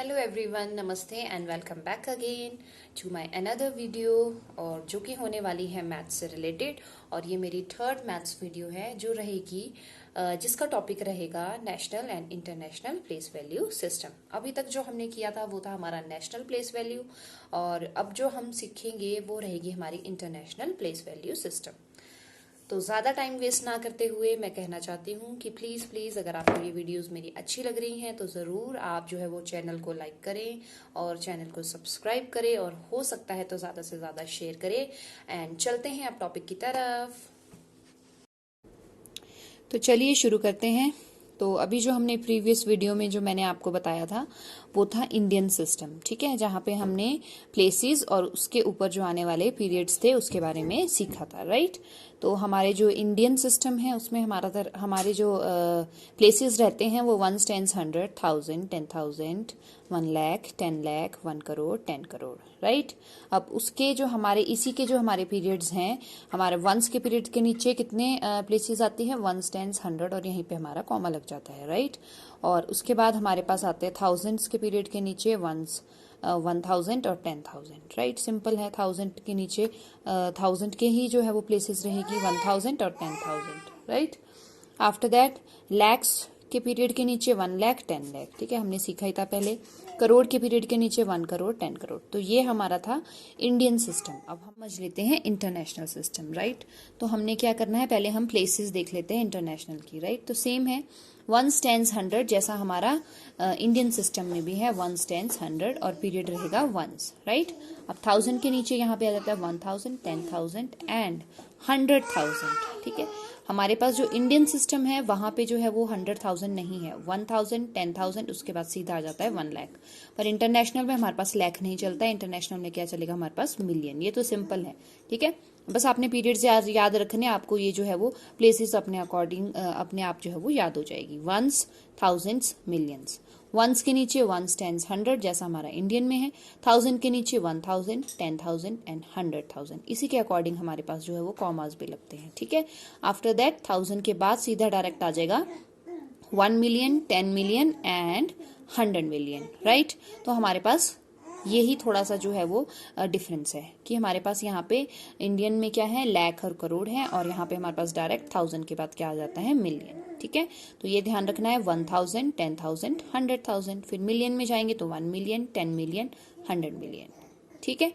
Hello everyone, namaste and welcome back again to my another video. और जो कि होने वाली है मैथ्स से रिलेटेड। और ये मेरी थर्ड मैथ्स वीडियो है जो रहेगी जिसका टॉपिक रहेगा national and international place value system. अभी तक जो हमने किया था वो था हमारा नेशनल प्लेस वैल्यू, और अब जो हम सीखेंगे वो रहेगी हमारी इंटरनेशनल प्लेस वैल्यू सिस्टम। तो ज़्यादा टाइम वेस्ट ना करते हुए मैं कहना चाहती हूँ कि प्लीज़ प्लीज़ अगर आपको ये वीडियोस मेरी अच्छी लग रही हैं तो ज़रूर आप जो है वो चैनल को लाइक करें और चैनल को सब्सक्राइब करें, और हो सकता है तो ज़्यादा से ज़्यादा शेयर करें। एंड चलते हैं अब टॉपिक की तरफ। तो चलिए शुरू करते हैं। तो अभी जो हमने प्रीवियस वीडियो में जो मैंने आपको बताया था वो था इंडियन सिस्टम, ठीक है, जहाँ पे हमने प्लेसेस और उसके ऊपर जो आने वाले पीरियड्स थे उसके बारे में सीखा था, राइट। तो हमारे जो इंडियन सिस्टम है उसमें हमारे जो प्लेसेस रहते हैं वो 1, 10, 100, 1000, 10,000, 1 लाख, 10 लाख, 1 करोड़, 10 करोड़, राइट। अब उसके जो हमारे इसी के जो हमारे पीरियड्स हैं, हमारे वंस के पीरियड के नीचे कितने प्लेसेस आती हैं, 1, 10, 100, और यहीं पे हमारा कॉमा लग जाता है, राइट। और उसके बाद हमारे पास आते हैं थाउजेंड्स के पीरियड के नीचे वंस, 1000 और 10,000, राइट। सिंपल है, 1000 के नीचे 1000 के ही जो है वो प्लेसेस रहेगी, 1000 और 10,000, राइट। आफ्टर दैट लैक्स के पीरियड के नीचे 1 लाख, 10 लाख, ठीक है, हमने सीखा ही था पहले। करोड़ के पीरियड के नीचे 1 करोड़, 10 करोड़। तो ये हमारा था इंडियन सिस्टम। अब हम समझ लेते हैं इंटरनेशनल सिस्टम, राइट। तो हमने क्या करना है, पहले हम प्लेसेस देख लेते हैं इंटरनेशनल की, राइट। तो सेम है 1, 10, 100 जैसा हमारा इंडियन सिस्टम में भी है, 1, 10, 100 और पीरियड रहेगा वंस, राइट। अब 1000 के नीचे यहाँ पे आ जाता है 1000, 10,000 एंड 100,000, ठीक है। हमारे पास जो इंडियन सिस्टम है वहां पे जो है वो 100,000 नहीं है, 1000, 10,000, उसके बाद सीधा आ जाता है 1 लाख। पर इंटरनेशनल में हमारे पास लाख नहीं चलता है, इंटरनेशनल में क्या चलेगा, हमारे पास मिलियन। ये तो सिंपल है, ठीक है। बस आपने पीरियड्स याद रखने, आपको ये जो है वो प्लेसेस अपने अकॉर्डिंग अपने आप जो है वो याद हो जाएगी। Once, thousands, millions. वंस के नीचे 1, 10, 100 जैसा हमारा इंडियन में है, 1000 के नीचे 1000, 10,000 एंड 100,000। इसी के अकॉर्डिंग हमारे पास जो है वो कॉमास भी लगते हैं, ठीक है। आफ्टर दैट 1000 के बाद सीधा डायरेक्ट आ जाएगा 1 million, 10 million and 100 million, right. तो हमारे पास यही थोड़ा सा जो है वो डिफरेंस है कि हमारे पास यहाँ पे इंडियन में क्या है, लाख और करोड़ है, और यहाँ पे हमारे पास डायरेक्ट 1000 के बाद क्या आ जाता है, मिलियन, ठीक है। तो ये ध्यान रखना है, 1000, 10,000, 100,000, फिर मिलियन में जाएंगे तो 1 मिलियन, 10 मिलियन, 100 मिलियन, ठीक है।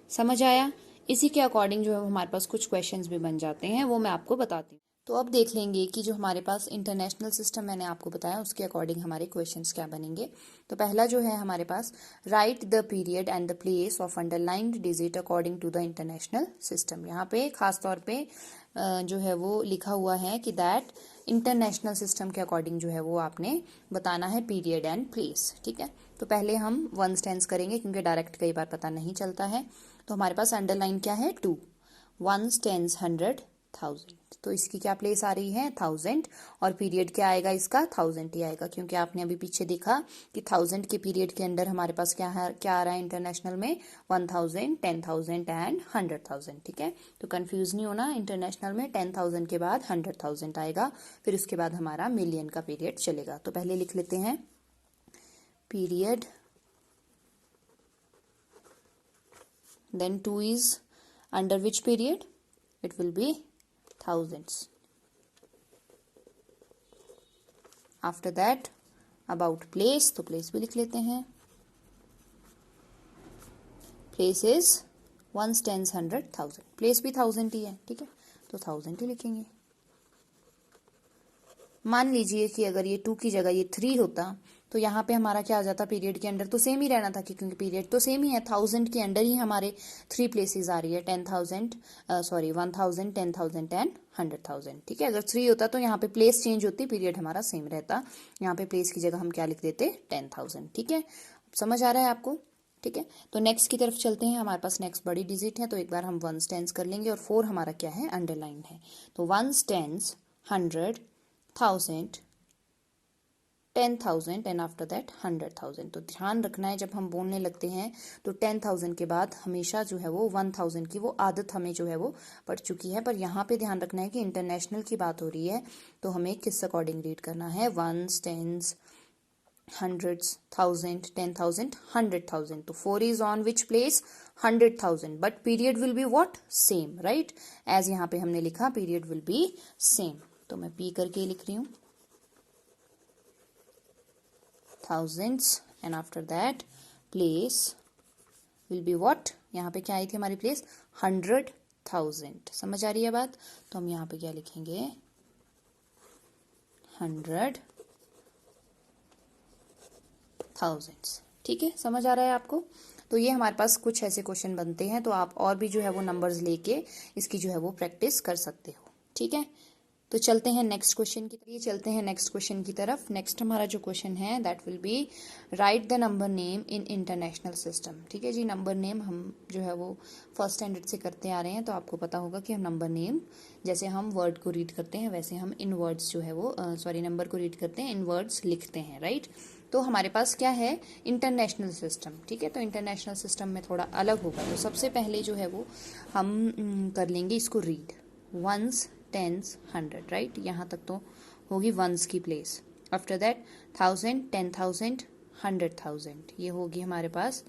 समझ आया। इसी के अकॉर्डिंग जो है हमारे पास कुछ क्वेश्चंस भी बन जाते हैं, वो मैं आपको बताती हूँ। तो अब देख लेंगे कि जो हमारे पास इंटरनेशनल सिस्टम मैंने आपको बताया उसके अकॉर्डिंग हमारे क्वेश्चंस क्या बनेंगे। तो पहला जो है हमारे पास, write the period and the place of underlined digit according to the international system. यहाँ पे खास तौर पे जो है वो लिखा हुआ है कि दैट इंटरनेशनल सिस्टम के अकॉर्डिंग जो है वो आपने बताना है पीरियड एंड प्लेस, ठीक है। तो पहले हम वंस टेंस करेंगे क्योंकि डायरेक्ट कई बार पता नहीं चलता है। तो हमारे पास अंडरलाइन क्या है, 2, 1, 10, 100, 1000। तो इसकी क्या प्लेस आ रही है, 1000, और पीरियड क्या आएगा इसका, 1000 ही आएगा, क्योंकि आपने अभी पीछे देखा कि 1000 के पीरियड के अंदर हमारे पास क्या आ रहा है इंटरनेशनल में, 1000, 10,000 एंड 100,000, ठीक है। तो कंफ्यूज नहीं होना, इंटरनेशनल में 10,000 के बाद 100,000 आएगा, फिर उसके बाद हमारा मिलियन का पीरियड चलेगा। तो पहले लिख लेते हैं period, then 2 is under which period, it will be thousands. After that about place, तो place भी लिख लेते हैं, place is 1, 10, 100, 1000, place भी 1000 ही है, ठीक है, तो 1000 ही लिखेंगे। मान लीजिए कि अगर ये 2 की जगह ये 3 होता तो यहाँ पे हमारा क्या आ जाता, पीरियड के अंदर तो सेम ही रहना था क्योंकि पीरियड तो सेम ही है, 1000 के अंडर ही हमारे 3 प्लेसेस आ रही है, 10,000 सॉरी 1000, 10,000 एंड 100,000, ठीक है। अगर 3 होता तो यहाँ पे प्लेस चेंज होती, पीरियड हमारा सेम रहता, यहाँ पे प्लेस की जगह हम क्या लिख देते, 10,000, ठीक है। समझ आ रहा है आपको, ठीक है। तो नेक्स्ट की तरफ चलते हैं, हमारे पास नेक्स्ट बड़ी डिजिट है, तो एक बार हम 1 टेंस कर लेंगे, और 4 हमारा क्या है, अंडरलाइन है। तो 1, 10, 100, 1000, 10,000 एंड आफ्टर दैट 100,000। तो ध्यान रखना है जब हम बोलने लगते हैं तो 10,000 के बाद हमेशा जो है वो 1000 की वो आदत हमें जो है वो पड़ चुकी है, पर यहाँ पे ध्यान रखना है कि इंटरनेशनल की बात हो रही है तो हमें किस अकॉर्डिंग रीड करना है, 1, 10, hundreds, thousand, 10,000, 100,000. तो 4 is on which place? 100,000. But period will be what? Same, right? As यहाँ पे हमने लिखा period will be same. तो मैं P करके लिख रही हूँ thousands, and after that place will be what? यहाँ पे क्या आई थी हमारी place? 100,000. समझ आ रही है बात? तो हम यहाँ पे क्या लिखेंगे? 100,000. ठीक है, समझ आ रहा है आपको? तो ये हमारे पास कुछ ऐसे क्वेश्चन बनते हैं, तो आप और भी जो है वो नंबर्स लेके इसकी जो है वो प्रैक्टिस कर सकते हो। ठीक है, तो चलते हैं नेक्स्ट क्वेश्चन की तरफ। नेक्स्ट हमारा जो क्वेश्चन है that will be right the number name in international system. ठीक है जी, नंबर नेम हम जो है वो फर्स्ट स्टैंडर्ड से करते आ रहे हैं, तो आपको पता होगा कि हम नंबर नेम जैसे हम वर्ड को रीड करते हैं वैसे हम इन वर्ड्स जो है वो नंबर को रीड करते हैं, इन वर्ड्स लिखते हैं, राइट। तो हमारे पास क्या है? International system. ठीक है, तो इंटरनेशनल सिस्टम में थोड़ा अलग होगा। तो सबसे पहले जो है वो हम कर लेंगे इसको रीड, वंस, टेंस, 100, राइट। यहाँ तक तो होगी वंस की प्लेस। आफ्टर दैट 1000, 10,000, 100,000, ये होगी हमारे पास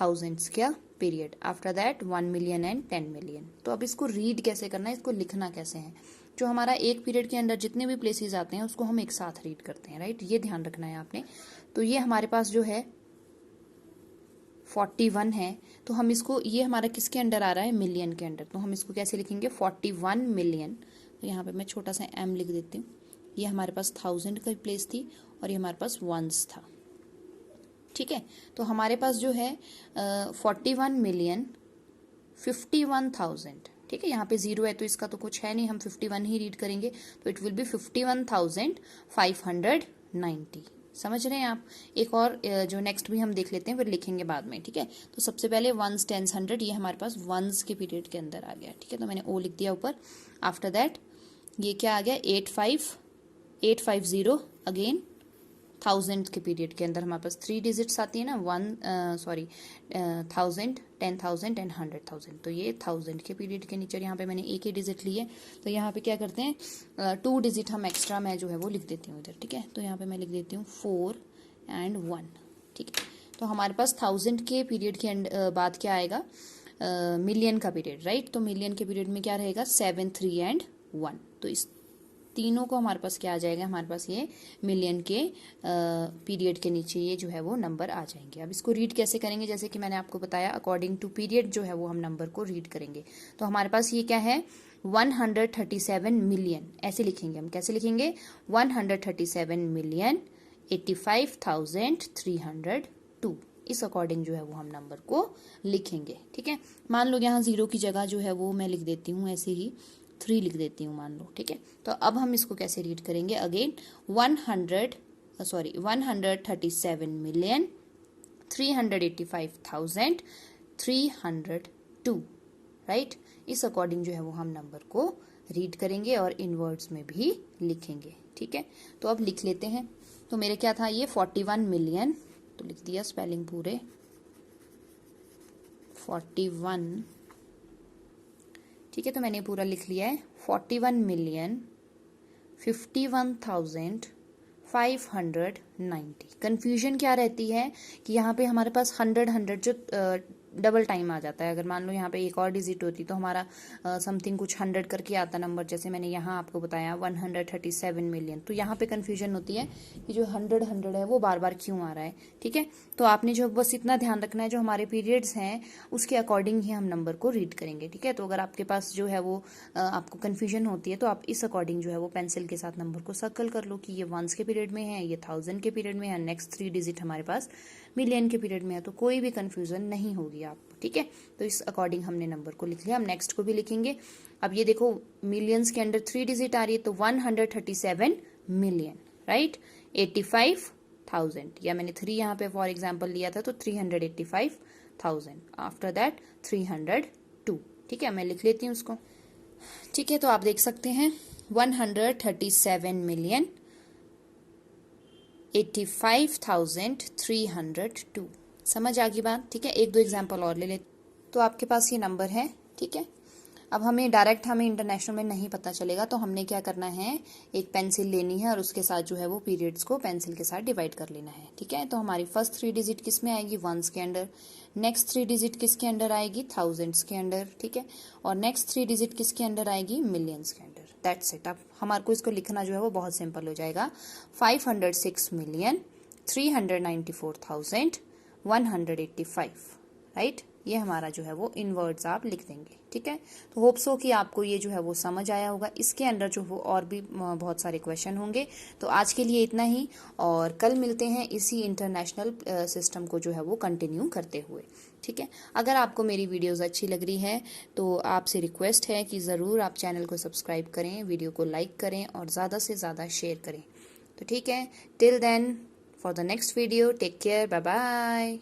थाउजेंड्स क्या period. After that 1 million and 10 million. तो अब इसको रीड कैसे करना है, इसको लिखना कैसे है? जो हमारा एक पीरियड के अंदर जितने भी प्लेसेस आते हैं उसको हम एक साथ रीड करते हैं, राइट। ये ध्यान रखना है आपने। तो ये हमारे पास जो है 41 है, तो हम इसको, ये हमारा किसके अंडर आ रहा है? मिलियन के अंडर। तो हम इसको कैसे लिखेंगे? 41 मिलियन। तो यहाँ पे मैं छोटा सा m लिख देती हूँ। ये हमारे पास 1000 की प्लेस थी और ये हमारे पास वंस था। ठीक है, तो हमारे पास जो है 41 मिलियन 51,000। ठीक है, यहाँ पे 0 है तो इसका तो कुछ है नहीं, हम 51 ही रीड करेंगे। तो इट विल बी 51,590। समझ रहे हैं आप? एक और जो नेक्स्ट भी हम देख लेते हैं, फिर लिखेंगे बाद में। ठीक है, तो सबसे पहले वंस, टेंस, 100, ये हमारे पास वंस के पीरियड के अंदर आ गया। ठीक है, तो मैंने ओ लिख दिया ऊपर। आफ्टर दैट ये क्या आ गया? 850 अगेन 1000 के पीरियड के अंदर हमारे पास 3 डिजिट्स आती है ना, 1000, 10,000 एंड 100,000। तो ये 1000 के पीरियड के नीचे यहाँ पे मैंने एक ही डिजिट ली है, तो यहाँ पे क्या करते हैं 2 डिजिट हम एक्स्ट्रा मैं जो है वो लिख देती हूँ इधर। ठीक है, तो यहाँ पे मैं लिख देती हूँ 4 एंड 1। ठीक है, तो हमारे पास 1000 के पीरियड के बाद क्या आएगा? मिलियन का पीरियड, राइट। तो मिलियन के पीरियड में क्या रहेगा? 7, 3 एंड 1। तो इस तीनों को हमारे पास क्या आ जाएगा? हमारे पास ये मिलियन के पीरियड के नीचे ये जो है वो नंबर आ जाएंगे। अब इसको रीड कैसे करेंगे? जैसे कि मैंने आपको बताया, अकॉर्डिंग टू पीरियड जो है वो हम नंबर को रीड करेंगे। तो हमारे पास ये क्या है? 137 मिलियन, ऐसे लिखेंगे हम। कैसे लिखेंगे? 137 मिलियन 85,302। इस अकॉर्डिंग जो है वो हम नंबर को लिखेंगे। ठीक है, मान लो यहाँ 0 की जगह जो है वो मैं लिख देती हूँ ऐसे ही 3 लिख देती हूँ, मान लो। ठीक है, तो अब हम इसको कैसे रीड करेंगे? Again 137 million 385,302, right. इस अकॉर्डिंग जो है वो हम नंबर को रीड करेंगे और इन वर्ड्स में भी लिखेंगे। ठीक है, तो अब लिख लेते हैं। तो मेरे क्या था? ये 41 मिलियन, तो लिख दिया स्पेलिंग पूरे 41। ठीक है, तो मैंने पूरा लिख लिया है 41 मिलियन 51,590। कंफ्यूजन क्या रहती है कि यहाँ पे हमारे पास 100 जो डबल टाइम आ जाता है। अगर मान लो यहाँ पे एक और डिजिट होती तो हमारा समथिंग कुछ 100 करके आता नंबर, जैसे मैंने यहाँ आपको बताया 137 मिलियन। तो यहाँ पे कंफ्यूजन होती है कि जो 100 है वो बार बार क्यों आ रहा है। ठीक है, तो आपने जो बस इतना ध्यान रखना है, जो हमारे पीरियड्स हैं उसके अकॉर्डिंग ही हम नंबर को रीड करेंगे। ठीक है, तो अगर आपके पास जो है वो आपको कंफ्यूजन होती है तो आप इस अकॉर्डिंग जो है वो पेंसिल के साथ नंबर को सर्कल कर लो कि ये वंस के पीरियड में है, ये 1000 के पीरियड में है, नेक्स्ट 3 डिजिट हमारे पास मिलियन के पीरियड में है। तो कोई भी कंफ्यूजन नहीं होगी आपको। ठीक है, तो इस अकॉर्डिंग हमने नंबर को लिख लिया। हम नेक्स्ट को भी लिखेंगे। अब ये देखो मिलियंस के अंडर 3 डिजिट आ रही है, तो 137 मिलियन, राइट। 85,000, या मैंने 3 यहाँ पे फॉर एग्जाम्पल लिया था, तो 385,000। After that 302। ठीक है, मैं लिख लेती हूँ उसको। ठीक है, तो आप देख सकते हैं 137 मिलियन 85,302। समझ आ गई बात? ठीक है, एक दो एग्जाम्पल और ले लेते। तो आपके पास ये नंबर है। ठीक है, अब हमें इंटरनेशनल में नहीं पता चलेगा, तो हमने क्या करना है, एक पेंसिल लेनी है और उसके साथ जो है वो पीरियड्स को पेंसिल के साथ डिवाइड कर लेना है। ठीक है, तो हमारी फर्स्ट 3 डिजिट किस में आएगी, वंस के अंडर, नेक्स्ट 3 डिजिट किसके अंडर आएगी, थाउजेंड्स के अंडर। ठीक है, और नेक्स्ट 3 डिजिट किसके अंडर आएगी, मिलियंस के अंडर। That's it. अब हमारे को इसको लिखना जो है वो बहुत सिंपल हो जाएगा, 506,394,185, राइट। ये हमारा जो है वो इन वर्ड्स आप लिख देंगे। ठीक है, तो होप सो कि आपको ये जो है वो समझ आया होगा। इसके अंदर जो वो और भी बहुत सारे क्वेश्चन होंगे। तो आज के लिए इतना ही, और कल मिलते हैं इसी इंटरनेशनल सिस्टम को जो है वो कंटिन्यू करते हुए। ठीक है, अगर आपको मेरी वीडियोस अच्छी लग रही है तो आपसे रिक्वेस्ट है कि ज़रूर आप चैनल को सब्सक्राइब करें, वीडियो को लाइक करें और ज़्यादा से ज़्यादा शेयर करें। तो ठीक है, till then, for the next video, take care, bye bye.